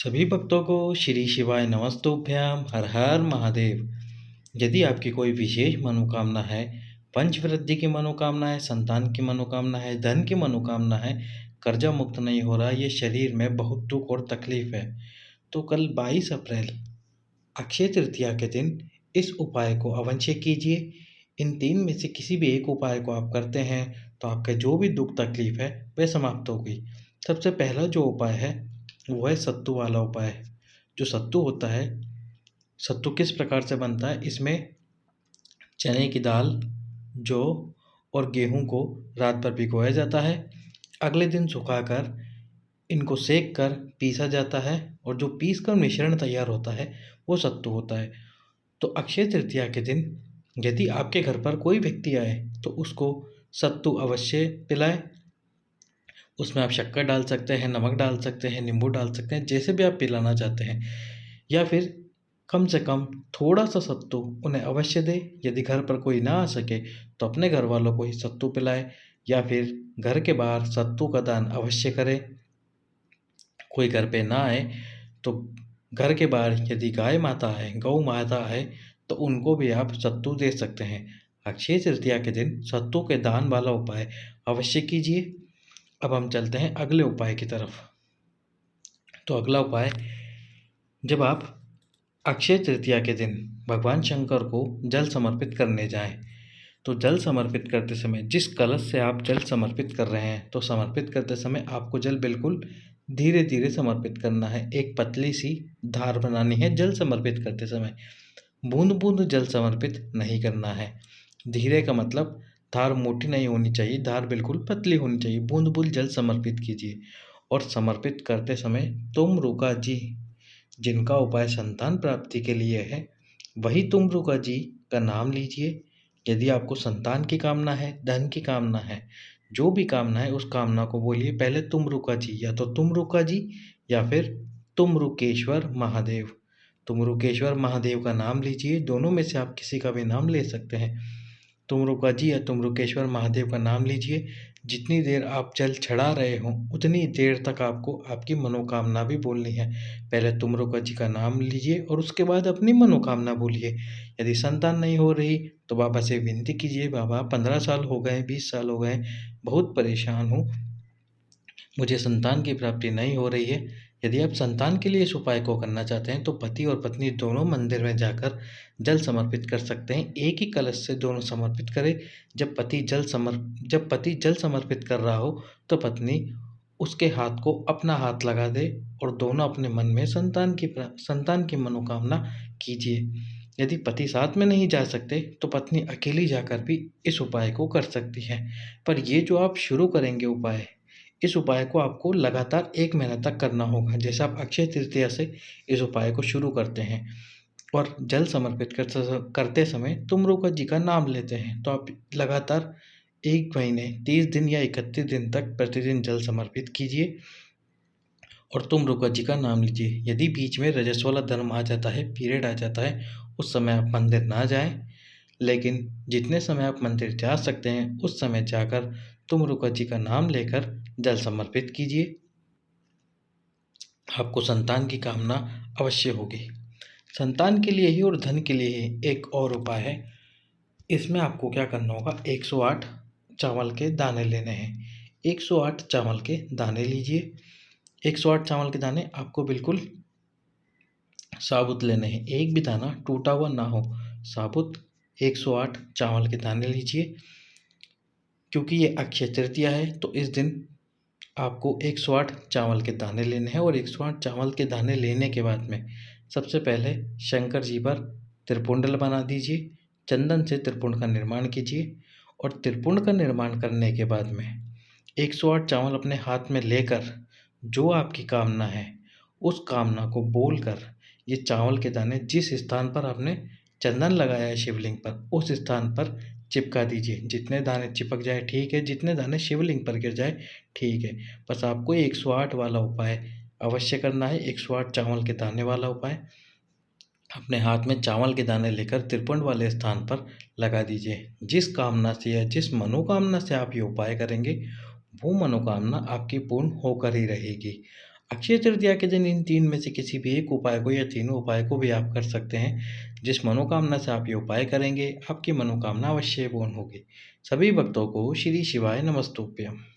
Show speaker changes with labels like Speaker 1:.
Speaker 1: सभी भक्तों को श्री शिवाय नमस्तुभ्याम हर हर महादेव। यदि आपकी कोई विशेष मनोकामना है, वंशवृद्धि की मनोकामना है, संतान की मनोकामना है, धन की मनोकामना है, कर्जा मुक्त नहीं हो रहा, ये शरीर में बहुत दुख और तकलीफ है, तो कल 22 अप्रैल अक्षय तृतीया के दिन इस उपाय को अवश्य कीजिए। इन तीन में से किसी भी एक उपाय को आप करते हैं तो आपका जो भी दुख तकलीफ है वह समाप्त हो गई। सबसे पहला जो उपाय है वो है सत्तू वाला उपाय। जो सत्तू होता है, सत्तू किस प्रकार से बनता है, इसमें चने की दाल, जौ और गेहूं को रात भर भिगोया जाता है। अगले दिन सुखाकर इनको सेक कर पीसा जाता है और जो पीस कर मिश्रण तैयार होता है वो सत्तू होता है। तो अक्षय तृतीया के दिन यदि आपके घर पर कोई व्यक्ति आए तो उसको सत्तू अवश्य पिलाएं। उसमें आप शक्कर डाल सकते हैं, नमक डाल सकते हैं, नींबू डाल सकते हैं, जैसे भी आप पिलाना चाहते हैं। या फिर कम से कम थोड़ा सा सत्तू उन्हें अवश्य दें। यदि घर पर कोई ना आ सके तो अपने घर वालों को ही सत्तू पिलाएं या फिर घर के बाहर सत्तू का दान अवश्य करें। कोई घर पे ना आए तो घर के बाहर यदि गाय माता है, गौ माता है, तो उनको भी आप सत्तू दे सकते हैं। अक्षय तृतीया के दिन सत्तू के दान वाला उपाय अवश्य कीजिए। अब हम चलते हैं अगले उपाय की तरफ। तो अगला उपाय, जब आप अक्षय तृतीया के दिन भगवान शंकर को जल समर्पित करने जाएं, तो जल समर्पित करते समय जिस कलश से आप जल समर्पित कर रहे हैं, तो समर्पित करते समय आपको जल बिल्कुल धीरे धीरे समर्पित करना है। एक पतली सी धार बनानी है जल समर्पित करते समय। बूंद बूंद जल समर्पित नहीं करना है। धीरे का मतलब धार मोटी नहीं होनी चाहिए, धार बिल्कुल पतली होनी चाहिए। बूंद बूंद जल समर्पित कीजिए और समर्पित करते समय तुम रुका जी, जिनका उपाय संतान प्राप्ति के लिए है, वही तुम रुका जी का नाम लीजिए। यदि आपको संतान की कामना है, धन की कामना है, जो भी कामना है उस कामना को बोलिए पहले तुम रुका जी, या तो तुम रुका जी या फिर तुम रुकेश्वर महादेव। तुम रुकेश्वर महादेव का नाम लीजिए, दोनों में से आप किसी का भी नाम ले सकते हैं। तुम रुका जी या तुम रुकेश्वर महादेव का नाम लीजिए। जितनी देर आप जल चढ़ा रहे हो उतनी देर तक आपको आपकी मनोकामना भी बोलनी है। पहले तुम रुका जी का नाम लीजिए और उसके बाद अपनी मनोकामना बोलिए। यदि संतान नहीं हो रही तो बाबा से विनती कीजिए, बाबा 15 साल हो गए, 20 साल हो गए, बहुत परेशान हूँ, मुझे संतान की प्राप्ति नहीं हो रही है। यदि आप संतान के लिए इस उपाय को करना चाहते हैं तो पति और पत्नी दोनों मंदिर में जाकर जल समर्पित कर सकते हैं। एक ही कलश से दोनों समर्पित करें। जब पति जल समर्पित कर रहा हो तो पत्नी उसके हाथ को अपना हाथ लगा दे और दोनों अपने मन में संतान की मनोकामना कीजिए। यदि पति साथ में नहीं जा सकते तो पत्नी अकेली जाकर भी इस उपाय को कर सकती है। पर ये जो आप शुरू करेंगे उपाय, इस उपाय को आपको लगातार 1 महीना तक करना होगा। जैसे आप अक्षय तृतीया से इस उपाय को शुरू करते हैं और जल समर्पित करते समय तुम रुका जी का नाम लेते हैं, तो आप लगातार 1 महीने 30 दिन या 31 दिन तक प्रतिदिन जल समर्पित कीजिए और तुम रुका जी का नाम लीजिए। यदि बीच में रजस वाला धर्म आ जाता है, पीरियड आ जाता है, उस समय आप मंदिर ना जाएं, लेकिन जितने समय आप मंदिर जा सकते हैं उस समय जाकर तुम रुका जी का नाम लेकर जल समर्पित कीजिए। आपको संतान की कामना अवश्य होगी। संतान के लिए ही और धन के लिए ही एक और उपाय है। इसमें आपको क्या करना होगा, 108 चावल के दाने लेने हैं। 108 चावल के दाने लीजिए। 108 चावल के दाने आपको बिल्कुल साबुत लेने हैं, एक भी दाना टूटा हुआ ना हो, साबुत 108 चावल के दाने लीजिए। क्योंकि ये अक्षय तृतीया है तो इस दिन आपको 108 चावल के दाने लेने हैं और 108 चावल के दाने लेने के बाद में सबसे पहले शंकर जी पर त्रिपुंडल बना दीजिए। चंदन से त्रिपुंड का निर्माण कीजिए और त्रिपुंड का निर्माण करने के बाद में 108 चावल अपने हाथ में लेकर जो आपकी कामना है उस कामना को बोलकर ये चावल के दाने जिस स्थान पर आपने चंदन लगाया है शिवलिंग पर, उस स्थान पर चिपका दीजिए। जितने दाने चिपक जाए ठीक है, जितने दाने शिवलिंग पर गिर जाए ठीक है। बस आपको 108 वाला उपाय अवश्य करना है। 108 चावल के दाने वाला उपाय अपने हाथ में चावल के दाने लेकर त्रिपुंड वाले स्थान पर लगा दीजिए। जिस कामना से या जिस मनोकामना से आप ये उपाय करेंगे वो मनोकामना आपकी पूर्ण होकर ही रहेगी। अक्षय तृतीया के दिन इन 3 में से किसी भी एक उपाय को या तीनों उपाय को भी आप कर सकते हैं। जिस मनोकामना से आप ये उपाय करेंगे, आपकी मनोकामना अवश्य पूर्ण होगी। सभी भक्तों को श्री शिवाय नमस्तुभ्यम।